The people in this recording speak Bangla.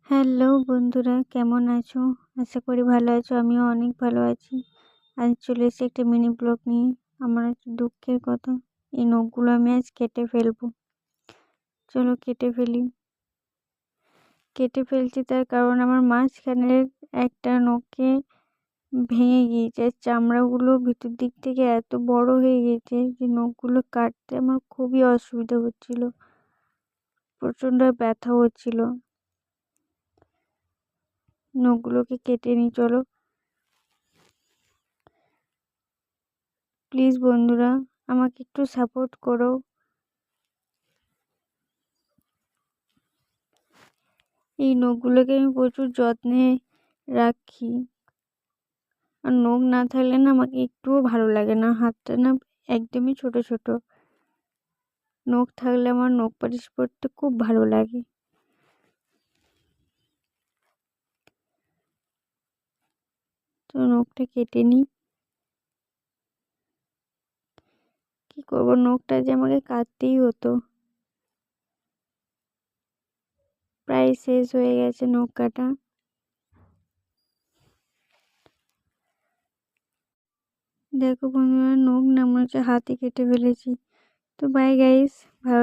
হ্যালো বন্ধুরা, কেমন আছো? আশা করি ভালো আছো। আমিও অনেক ভালো আছি। আজ চলে এসেছি একটা মিনি ব্লগ নিয়ে। আমার একটা দুঃখের কথা, এই নখগুলো আমি আজ কেটে ফেলবো। চলো কেটে ফেলি। কেটে ফেলছি তার কারণ আমার মাঝখানের একটা নখে ভেঙে গিয়েছে। আর চামড়াগুলো ভিতর দিক থেকে এত বড় হয়ে গেছে যে নখগুলো কাটতে আমার খুবই অসুবিধা হচ্ছিল, প্রচণ্ড ব্যথা হচ্ছিল। নখগুলোকে কেটে নিই চলো। প্লিজ বন্ধুরা, আমাকে একটু সাপোর্ট করো। এই নখগুলোকে আমি প্রচুর যত্নে রাখি। আর নখ না থাকলে না আমাকে একটুও ভালো লাগে না। হাতটা না একদমই ছোট ছোট। নখ থাকলে আমার নখ পালিশ করতে খুব ভালো লাগে। তো নখটা কেটে নিই। কি করবো, নখটা যে আমাকে কাটতেই হতো। প্রায় শেষ হয়ে গেছে নখ কাটা। দেখো বন্ধুরা, নখ না মনে হচ্ছে হাতে কেটে ফেলেছি। তো বাই গাইস।